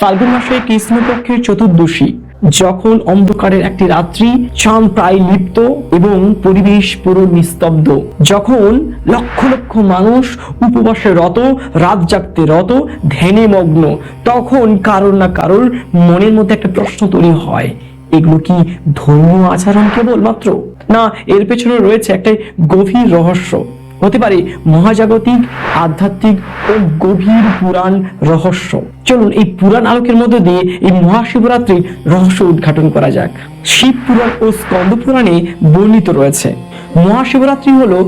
ফাল্গুন মাসে কৃষ্ণপক্ষের চতুর্দশী, যখন অন্ধকারের একটি রাত্রি, চাঁদ প্রায় লিপ্ত এবং পরিবেশ পুরো নিস্তব্ধ, যখন লক্ষ লক্ষ মানুষ উপবাসে রত, রাত জাগতে রত, ধ্যানে মগ্ন, তখন কারোর না কারোর মনের মধ্যে একটা প্রশ্ন তৈরি হয়, এগুলো কি ধর্মীয় আচরণ কেবলমাত্র, না এর পেছনে রয়েছে একটা গভীর রহস্য? হতে পারে মহাজাগতিক, আধ্যাত্মিক ও গভীর পুরাণ রহস্য। চলুন এই পুরাণ আলোকের মধ্যে দিয়ে এই মহাশিবরাত্রির রহস্য উদ্ঘাটন করা যাক। শিব পুরাণ ও স্কন্দ পুরাণে বর্ণিত রয়েছে, মহাশিবরাত্রি হলো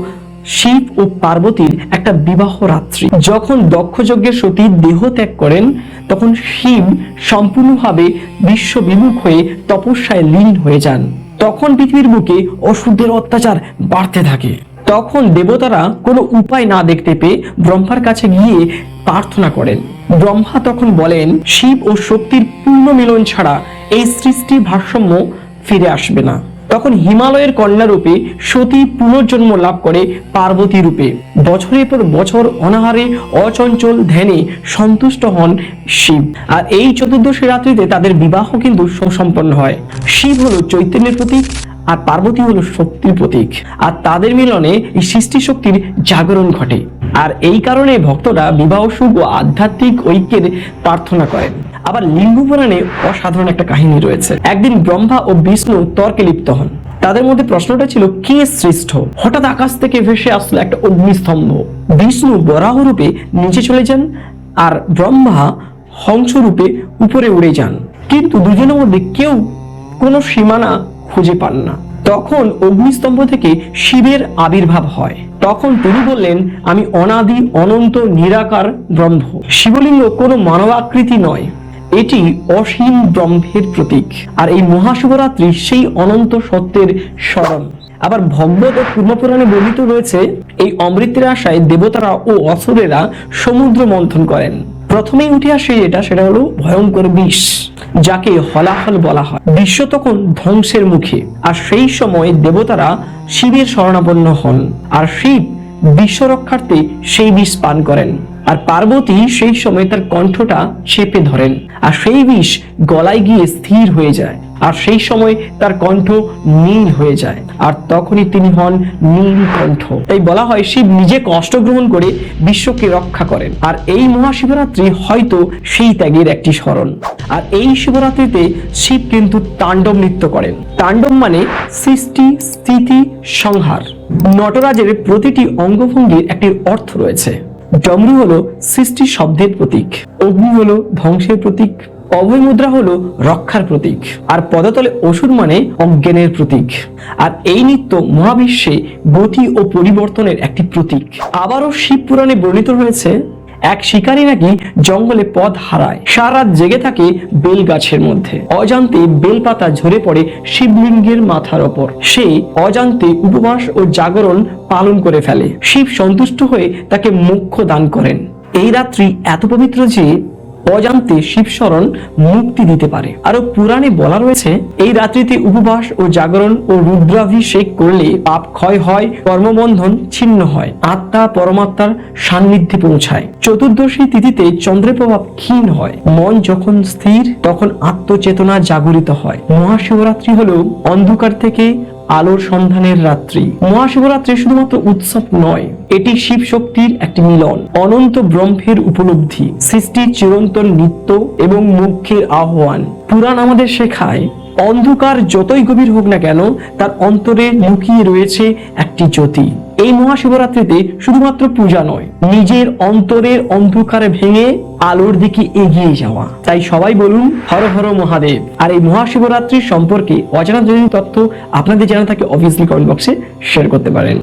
শিব ও পার্বতীর একটা বিবাহ রাত্রি। যখন দক্ষ যজ্ঞের সতী দেহ ত্যাগ করেন, তখন শিব সম্পূর্ণভাবে বিশ্ববিমুখ হয়ে তপস্যায় লীন হয়ে যান। তখন পৃথিবীর বুকে অসুরদের অত্যাচার বাড়তে থাকে। তখন দেবতারা কোনো উপায় না দেখতে পেয়ে ব্রহ্মার কাছে গিয়ে প্রার্থনা করেন। ব্রহ্মা তখন বলেন, শিব ও শক্তির পূর্ণ মিলন ছাড়া এই সৃষ্টির ভারসাম্য ফিরে আসবে না। তখন হিমালয়ের কন্যা রূপে সতী পুনর্জন্ম লাভ করে পার্বতী রূপে। বছরের পর বছর অনাহারে অচঞ্চল ধ্যানে সন্তুষ্ট হন শিব। আর এই চতুর্দশী রাত্রিতে তাদের বিবাহ কিন্তু সুসম্পন্ন হয়। শিব হলো চৈতন্যের প্রতীক, আর পার্বতী হলো শক্তির প্রতীক, আর তাদের মিলনে এই সৃষ্টি শক্তির জাগরণ ঘটে। আর এই কারণে ভক্তরা বিবাহ সুখ ও আধ্যাত্মিক ঐক্যের প্রার্থনা করেন। আবার লিঙ্গ পুরাণে অসাধারণ একটা কাহিনী রয়েছে। একদিন ব্রহ্মা ও বিষ্ণু তর্কে লিপ্ত হন। তাদের মধ্যে প্রশ্নটা ছিল, কে শ্রেষ্ঠ? হঠাৎ আকাশ থেকে ভেসে আসলো একটা অগ্নিস্তম্ভ। বিষ্ণু বরাহ রূপে নিচে চলে যান, আর ব্রহ্মা হংস রূপে উপরে উড়ে যান। কিন্তু দুজনের মধ্যে কেউ কোনো সীমানা খুঁজে পান না। তখন অগ্নিস্তম্ভ থেকে শিবের আবির্ভাব হয়। তখন তিনি বললেন, আমি অনাদি অনন্ত নিরাকার ব্রহ্ম। শিবলিঙ্গ কোনো মানবাকৃতি নয়, এটি অসীম ব্রহ্মের প্রতীক। আর এই মহাশিবরাত্রি সেই অনন্ত সত্যের স্মরণ। আবার ভগবত ও পূর্বপুরাণে বর্ণিত রয়েছে, এই অমৃতের আশায় দেবতারা ও অসুরেরা সমুদ্র মন্থন করেন। প্রথমেই উঠে আসে সেটা হলো ভয়ঙ্কর বিষ, যাকে হলাহল বলা হয়। বিশ্ব তখন ধ্বংসের মুখে, আর সেই সময় দেবতারা শিবের শরণাপন্ন হন, আর শিব বিশ্ব রক্ষার্থে সেই বিষ পান করেন। আর পার্বতী সেই সময় তার কণ্ঠটা চেপে ধরেন, আর সেই বিষ গলায় গিয়ে স্থির হয়ে যায়, আর সেই সময় তার কণ্ঠ নীল হয়ে যায়, আর তখনই তিনি হন নীলকণ্ঠ। তাই বলা হয় শিব নিজে কষ্ট গ্রহণ করে বিশ্বকে রক্ষা করেন। আর এই মহাশিবরাত্রি হয়তো সেই ত্যাগের একটি স্মরণ। আর এই শিবরাত্রিতে শিব কিন্তু তাণ্ডব নৃত্য করেন। তাণ্ডব মানে সৃষ্টি, স্থিতি, সংহার। নটরাজের প্রতিটি অঙ্গভঙ্গির একটি অর্থ রয়েছে। ডমরু হলো সৃষ্টি শব্দের প্রতীক, অগ্নি হলো ধ্বংসের প্রতীক, অভয় মুদ্রা হলো রক্ষার প্রতীক, আর পদতলে অসুর মানে অজ্ঞানের প্রতীক। আর এই নৃত্য মহাবিশ্বে গতি ও পরিবর্তনের একটি প্রতীক। আবারও শিব পুরাণে বর্ণিত হয়েছে, এক শিকারী নাকি জঙ্গলে পথ হারায়, সারা রাত জেগে থাকে বেল গাছের মধ্যে। অজান্তে বেলপাতা ঝরে পড়ে শিবলিঙ্গের মাথার ওপর। সে অজান্তে উপবাস ও জাগরণ পালন করে ফেলে। শিব সন্তুষ্ট হয়ে তাকে মোক্ষ দান করেন। এই রাত্রি এত পবিত্র যে অজান্তে শিবশরণ মুক্তি দিতে পারে। আরো পুরাণে বলা রয়েছে, এই রাত্রিতে উপবাস ও জাগরণ ও রুদ্রাভিষেক করলে পাপ ক্ষয় হয়, কর্মবন্ধন ছিন্ন হয়, আত্মা পরমাত্মার সান্নিধ্যে পৌঁছায়। চতুর্দশী তিথিতে চন্দ্রের প্রভাব ক্ষীণ হয়। মন যখন স্থির, তখন আত্মচেতনা জাগরিত হয়। মহাশিবরাত্রি হলো অন্ধকার থেকে আলোর সন্ধানের রাত্রি। মহাশিবরাত্রি শুধুমাত্র উৎসব নয়, এটি শিব শক্তির একটি মিলন, অনন্ত ব্রহ্মের উপলব্ধি, সৃষ্টির চিরন্তন নিত্য এবং মুখ্যের আহ্বান। পুরাণ আমাদের শেখায়, অন্ধকার যতই গভীর হোক না কেন, তার অন্তরে লুকিয়ে রয়েছে একটি জ্যোতি। এই মহাশিবরাত্রিতে শুধুমাত্র পূজা নয়, নিজের অন্তরের অন্ধকারে ভেঙে আলোর দিকে এগিয়ে যাওয়া। তাই সবাই বলুন, হর হর মহাদেব। আর এই মহাশিবরাত্রি সম্পর্কে অজানা যদি তথ্য আপনাদের জানা থাকে, অবভিয়াসলি কমেন্ট বক্সে শেয়ার করতে পারেন।